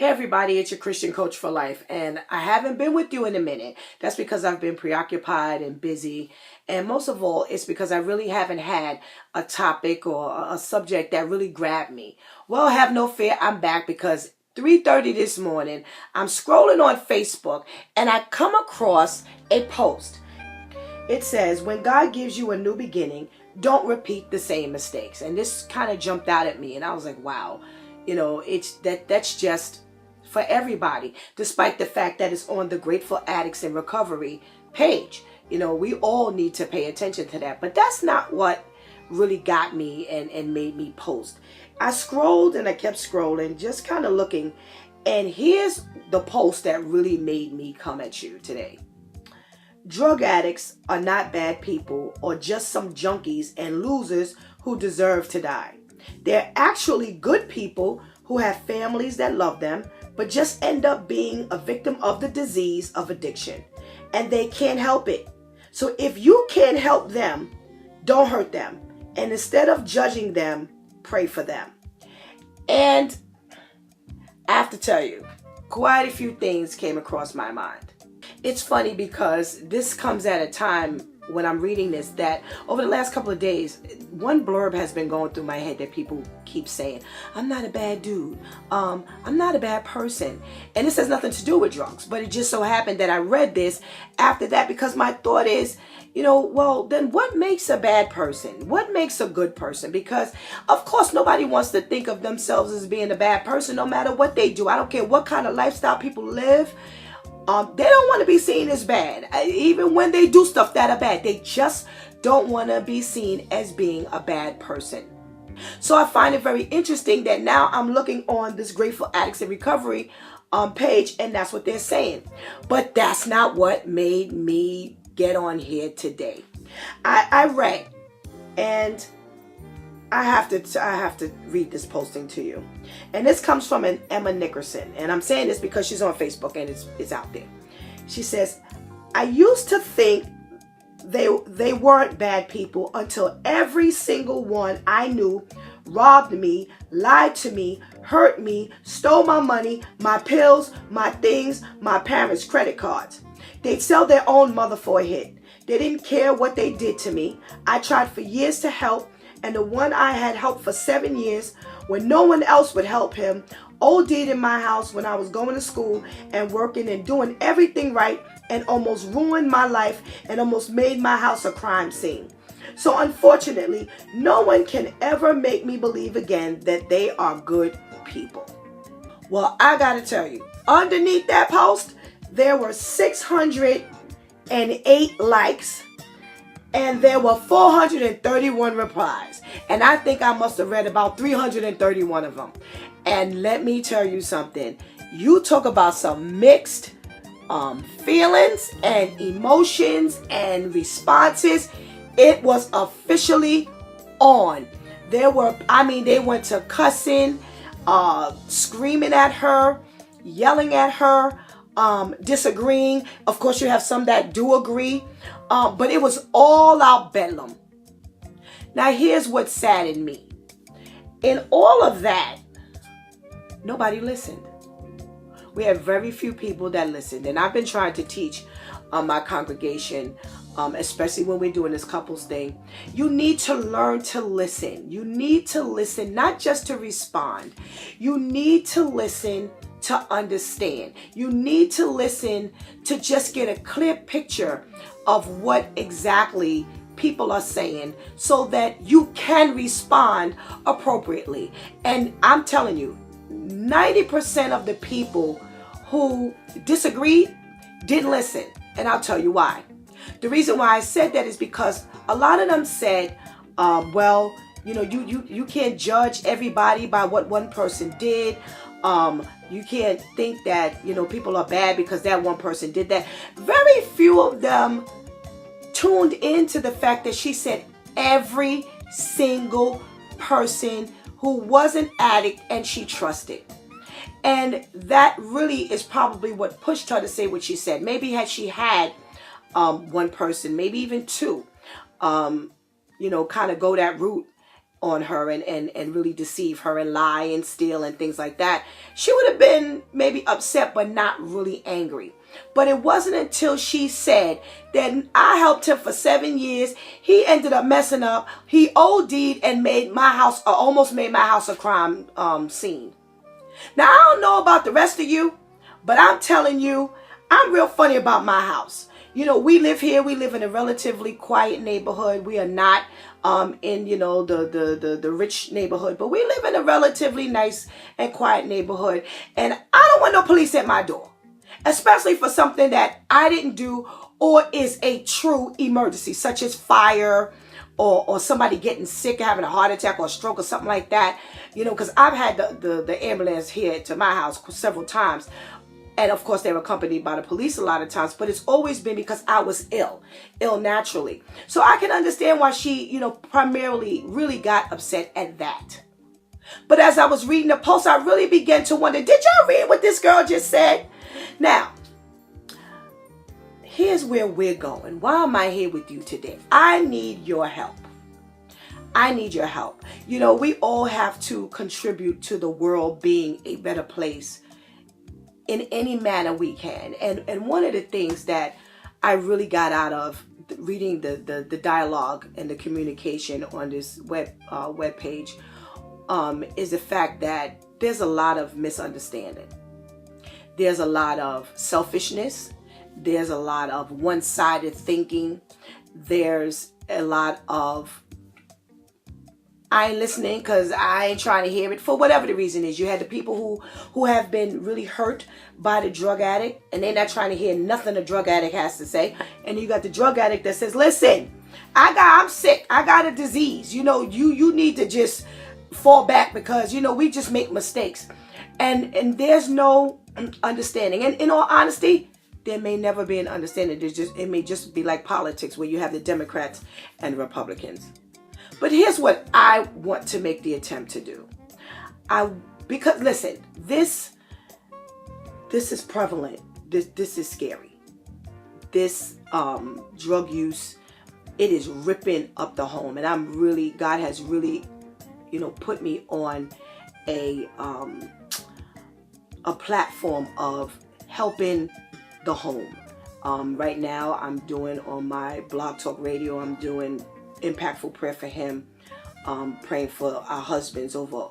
Hey everybody, it's your Christian coach for life, and I haven't been with you in a minute. That's because I've been preoccupied and busy, and most of all, it's because I really haven't had a topic or a subject that really grabbed me. Well, have no fear, I'm back because 3:30 this morning, I'm scrolling on Facebook and I come across a post. It says, when God gives you a new beginning, don't repeat the same mistakes. And this kind of jumped out at me and I was like, wow, that's just for everybody, despite the fact that it's on the Grateful Addicts in Recovery page. We all need to pay attention to that. But that's not what really got me and made me post. I scrolled and I kept scrolling, just kind of looking. And here's the post that really made me come at you today. Drug addicts are not bad people or just some junkies and losers who deserve to die. They're actually good people who have families that love them, but just end up being a victim of the disease of addiction. And they can't help it. So if you can't help them, don't hurt them. And instead of judging them, pray for them. And I have to tell you, quite a few things came across my mind. It's funny because this comes at a time when I'm reading this that over the last couple of days, one blurb has been going through my head that people keep saying, I'm not a bad dude. I'm not a bad person. And this has nothing to do with drugs, but it just so happened that I read this after that because my thought is, well, then what makes a bad person? What makes a good person? Because of course, nobody wants to think of themselves as being a bad person, no matter what they do. I don't care what kind of lifestyle people live. They don't want to be seen as bad. Even when they do stuff that are bad, they just don't want to be seen as being a bad person. So I find it very interesting that now I'm looking on this Grateful Addicts in Recovery page, and that's what they're saying. But that's not what made me get on here today. I read, and I have to read this posting to you. And this comes from an Emma Nickerson. And I'm saying this because she's on Facebook and it's out there. She says, I used to think they weren't bad people until every single one I knew robbed me, lied to me, hurt me, stole my money, my pills, my things, my parents' credit cards. They'd sell their own mother for a hit. They didn't care what they did to me. I tried for years to help. And the one I had helped for 7 years, when no one else would help him, OD'd in my house when I was going to school and working and doing everything right, and almost ruined my life and almost made my house a crime scene. So unfortunately, no one can ever make me believe again that they are good people. Well, I gotta tell you, underneath that post, there were 608 likes. And there were 431 replies. And I think I must have read about 331 of them. And let me tell you something. You talk about some mixed feelings and emotions and responses. It was officially on. They went to cussing, screaming at her, yelling at her, disagreeing. Of course, you have some that do agree. But it was all out bedlam. Now, here's what saddened me. In all of that, nobody listened. We have very few people that listened. And I've been trying to teach my congregation, especially when we're doing this couples thing, you need to learn to listen. You need to listen, not just to respond. You need to listen to understand. You need to listen to just get a clear picture of what exactly people are saying so that you can respond appropriately. And I'm telling you, 90% of the people who disagreed didn't listen. And I'll tell you why. The reason why I said that is because a lot of them said, you can't judge everybody by what one person did. You can't think that, people are bad because that one person did that. Very few of them tuned into the fact that she said every single person who was an addict and she trusted. And that really is probably what pushed her to say what she said. Maybe had she had one person, maybe even two, kind of go that route on her and really deceive her and lie and steal and things like that, she would have been maybe upset but not really angry. But it wasn't until she said that I helped him for 7 years. He ended up messing up. He OD'd and made my house, almost made my house a crime scene. Now, I don't know about the rest of you, but I'm telling you, I'm real funny about my house. You know, we live here. We live in a relatively quiet neighborhood. We are not in, you know, the rich neighborhood, but we live in a relatively nice and quiet neighborhood. And I don't want no police at my door, especially for something that I didn't do or is a true emergency, such as fire or somebody getting sick, having a heart attack or a stroke or something like that. You know, because I've had the ambulance here to my house several times. And of course, they were accompanied by the police a lot of times, but it's always been because I was ill naturally. So I can understand why she, you know, primarily really got upset at that. But as I was reading the post, I really began to wonder, did y'all read what this girl just said? Now, here's where we're going. Why am I here with you today? I need your help. I need your help. You know, we all have to contribute to the world being a better place in any manner we can. And one of the things that I really got out of reading the dialogue and the communication on this web page is the fact that there's a lot of misunderstanding. There's a lot of selfishness. There's a lot of one-sided thinking. There's a lot of I ain't listening because I ain't trying to hear it, for whatever the reason is. You had the people who have been really hurt by the drug addict, and they're not trying to hear nothing the drug addict has to say. And you got the drug addict that says, listen, I'm sick. I got a disease. You know, you need to just fall back because, you know, we just make mistakes. And there's no understanding. And in all honesty, there may never be an understanding. It may just be like politics where you have the Democrats and Republicans. But here's what I want to make the attempt to do. Because listen, this is prevalent. This is scary. This drug use, it is ripping up the home. And God has really, you know, put me on a platform of helping the home. Right now, I'm doing on my Blog Talk Radio, I'm doing Impactful Prayer for Him, praying for our husbands over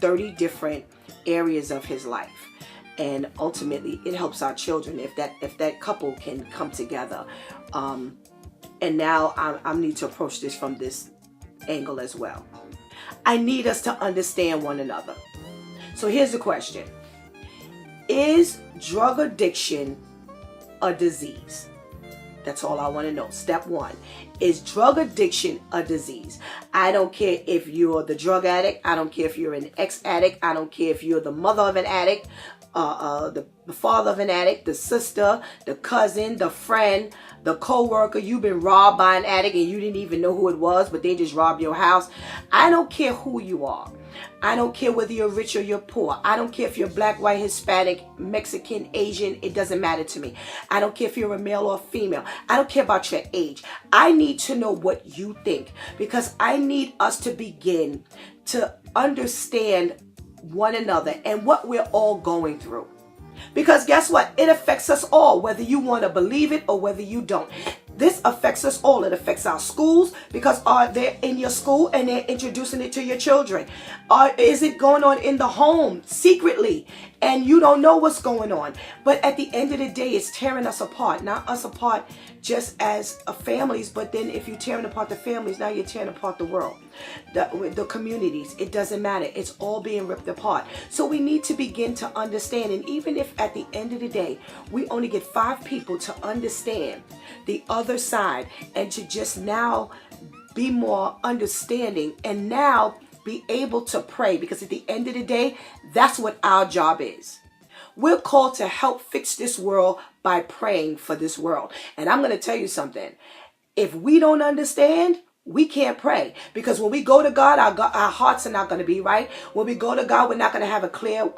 30 different areas of his life. And ultimately, it helps our children if that couple can come together. And now I need to approach this from this angle as well. I need us to understand one another. So here's the question. Is drug addiction a disease? That's all I want to know. Step one. Is drug addiction a disease? I don't care if you're the drug addict. I don't care if you're an ex-addict. I don't care if you're the mother of an addict, the father of an addict, the sister, the cousin, the friend, the co-worker. You've been robbed by an addict and you didn't even know who it was, but they just robbed your house. I don't care who you are. I don't care whether you're rich or you're poor. I don't care if you're black, white, Hispanic, Mexican, Asian. It doesn't matter to me. I don't care if you're a male or a female. I don't care about your age. I need to know what you think because I need us to begin to understand one another and what we're all going through. Because guess what? It affects us all, whether you want to believe it or whether you don't. This affects us all. It affects our schools because they're in your school and they're introducing it to your children. Is it going on in the home secretly and you don't know what's going on? But at the end of the day, it's tearing us apart. Not us apart just as families, but then if you're tearing apart the families, now you're tearing apart the world, the communities. It doesn't matter. It's all being ripped apart. So we need to begin to understand. And even if at the end of the day, we only get 5 people to understand the other side and to just now be more understanding and now be able to pray, because at the end of the day, that's what our job is. We're called to help fix this world by praying for this world. And I'm going to tell you something. If we don't understand, we can't pray, because when we go to God, our hearts are not going to be right. When we go to God, we're not going to have a clear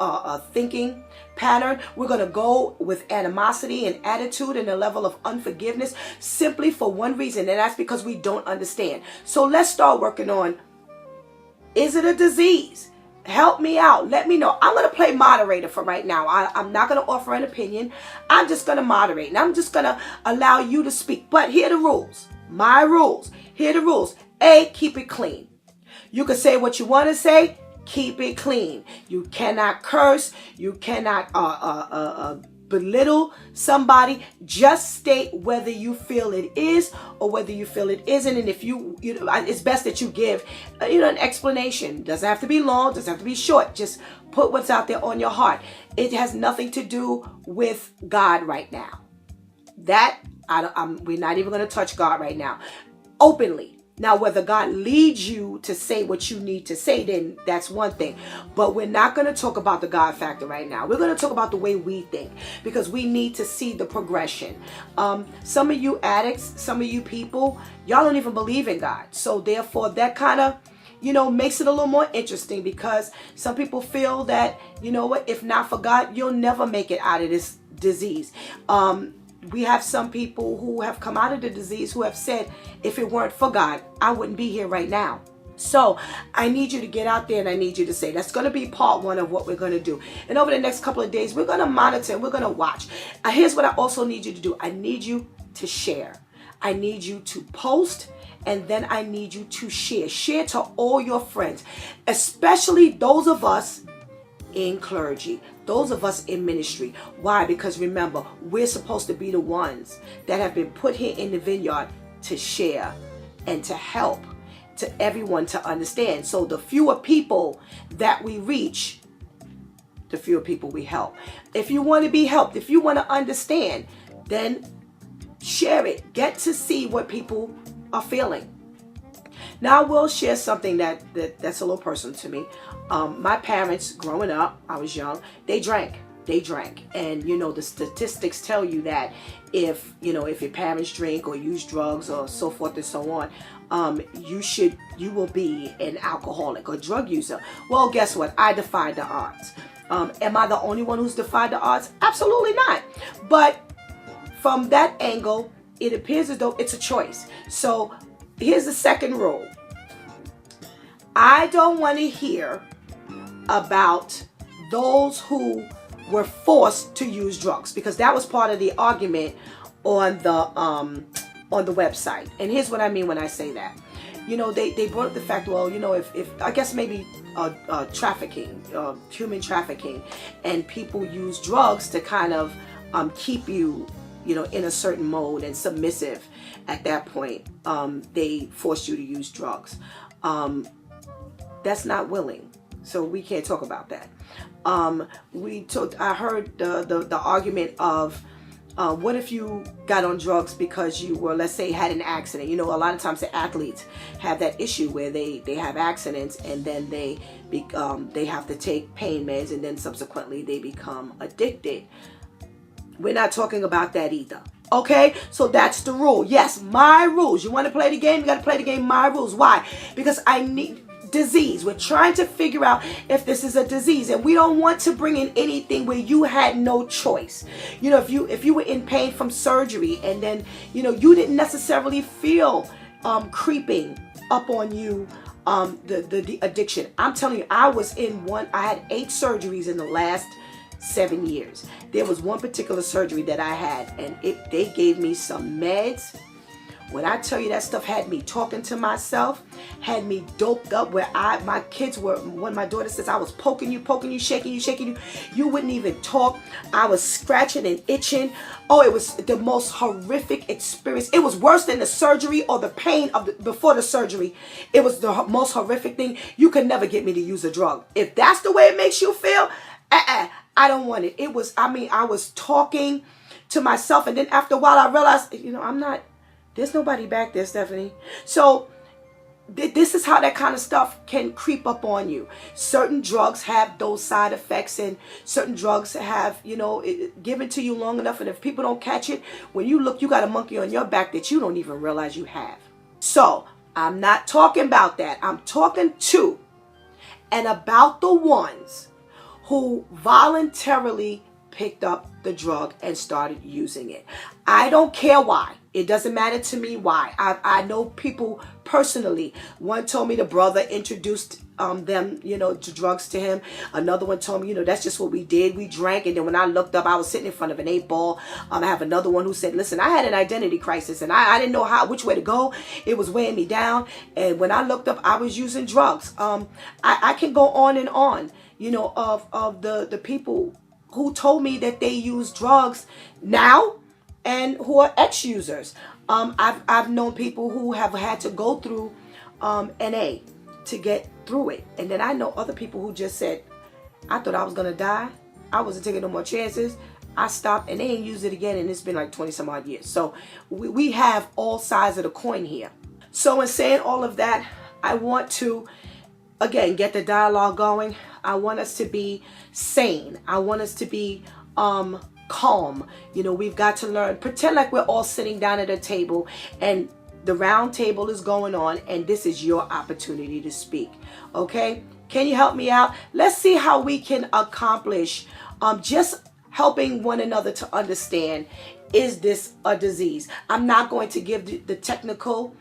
thinking pattern. We're going to go with animosity and attitude and a level of unforgiveness simply for one reason, and that's because we don't understand. So let's start working on Is it a disease? Help me out. Let me know. I'm going to play moderator for right now. I'm not going to offer an opinion. I'm just going to moderate. And I'm just going to allow you to speak. But here are the rules. My rules. Here are the rules. A, keep it clean. You can say what you want to say. Keep it clean. You cannot curse. You cannot belittle somebody. Just state whether you feel it is or whether you feel it isn't. And if you know, it's best that you give, an explanation. Doesn't have to be long. Doesn't have to be short. Just put what's out there on your heart. It has nothing to do with God right now. We're not even going to touch God right now. Openly. Now, whether God leads you to say what you need to say, then that's one thing. But we're not going to talk about the God factor right now. We're going to talk about the way we think, because we need to see the progression. Some of you addicts, some of you people, y'all don't even believe in God. So therefore, that kind of, makes it a little more interesting, because some people feel that, if not for God, you'll never make it out of this disease. We have some people who have come out of the disease who have said, if it weren't for God, I wouldn't be here right now. So I need you to get out there, and I need you to say, that's going to be part one of what we're going to do. And over the next couple of days, we're going to monitor and we're going to watch. Here's what I also need you to do. I need you to share. I need you to post, and then I need you to share. Share to all your friends, especially those of us in clergy, those of us in ministry. Why? Because remember, we're supposed to be the ones that have been put here in the vineyard to share and to help to everyone to understand. So the fewer people that we reach, the fewer people we help. If you want to be helped, if you want to understand, then share it. Get to see what people are feeling. Now I will share something that's a little personal to me. My parents, growing up, I was young, they drank. And the statistics tell you that if your parents drink or use drugs or so forth and so on, you will be an alcoholic or drug user. Well, guess what? I defied the odds. Am I the only one who's defied the odds? Absolutely not. But from that angle, it appears as though it's a choice. So here's the second rule. I don't want to hear about those who were forced to use drugs, because that was part of the argument on the website. And here's what I mean when I say that. They brought up the fact, well, if I guess maybe trafficking, human trafficking, and people use drugs to kind of keep you, in a certain mode and submissive. At that point, they force you to use drugs. That's not willing. So we can't talk about that. I heard the argument of, what if you got on drugs because you were, let's say, had an accident? A lot of times the athletes have that issue where they have accidents, and then they have to take pain meds, and then subsequently they become addicted. We're not talking about that either. Okay, so that's the rule. Yes, my rules. You want to play the game? You got to play the game. My rules. Why? Because I need disease. We're trying to figure out if this is a disease, and we don't want to bring in anything where you had no choice. If you were in pain from surgery, and then you didn't necessarily feel creeping up on you the addiction. I'm telling you, I had 8 surgeries in the last 7 years. There was one particular surgery that I had, and they gave me some meds. When I tell you that stuff had me talking to myself, had me doped up, where my kids were, when my daughter says I was poking you, shaking you, you wouldn't even talk. I was scratching and itching. Oh, it was the most horrific experience. It was worse than the surgery or the pain before the surgery. It was the most horrific thing. You could never get me to use a drug. If that's the way it makes you feel, I don't want it. I was talking to myself, and then after a while I realized, there's nobody back there, Stephanie. So this is how that kind of stuff can creep up on you. Certain drugs have those side effects, and certain drugs have, given to you long enough, and if people don't catch it, when you look, you got a monkey on your back that you don't even realize you have. So I'm not talking about that. I'm talking to and about the ones who voluntarily picked up the drug and started using it. I don't care why. It doesn't matter to me why. I know people personally. One told me the brother introduced them, to drugs to him. Another one told me, that's just what we did. We drank, and then when I looked up, I was sitting in front of an 8-ball. I have another one who said, listen, I had an identity crisis, and I didn't know which way to go. It was weighing me down, and when I looked up, I was using drugs. I can go on and on, of the people who told me that they use drugs now and who are ex-users. I've known people who have had to go through NA to get through it. And then I know other people who just said, I thought I was going to die. I wasn't taking no more chances. I stopped and they ain't used it again. And it's been like 20 some odd years. So we have all sides of the coin here. So in saying all of that, I want to, again, get the dialogue going. I want us to be sane. I want us to be calm. We've got to learn, pretend like we're all sitting down at a table and the round table is going on and this is your opportunity to speak. Okay? Can you help me out? Let's see how we can accomplish just helping one another to understand, is this a disease? I'm not going to give the technical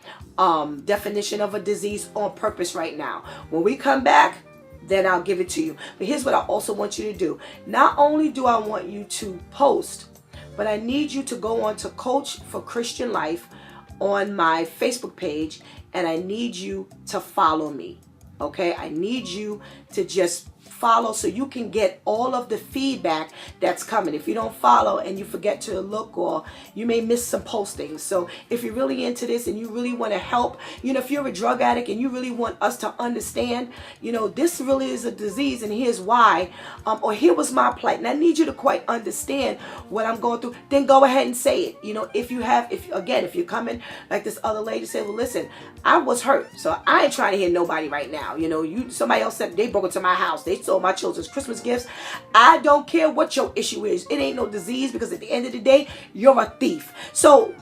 definition of a disease on purpose right now. When we come back, then I'll give it to you. But here's what I also want you to do. Not only do I want you to post, but I need you to go on to Coach for Christian Life on my Facebook page, and I need you to follow me. Okay? I need you to just follow so you can get all of the feedback that's coming. If you don't follow and you forget to look, or you may miss some postings. So if you're really into this and you really want to help, if you're a drug addict and you really want us to understand, this really is a disease and here's why, or here was my plight and I need you to quite understand what I'm going through, then go ahead and say it. If you're coming like this other lady said, well, listen, I was hurt, so I ain't trying to hear nobody right now. Somebody else said they broke into my house, they stole my children's Christmas gifts. I don't care what your issue is. It ain't no disease, because at the end of the day, you're a thief. So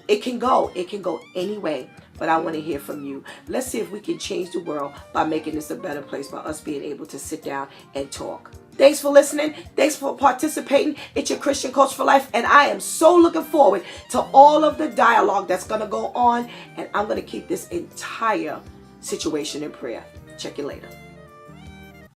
it can go any way, but I want to hear from you. Let's see if we can change the world by making this a better place, by us being able to sit down and talk. Thanks for listening. Thanks for participating. It's your Christian Coach for Life, and I am so looking forward to all of the dialogue that's going to go on, and I'm going to keep this entire situation in prayer. Check you later.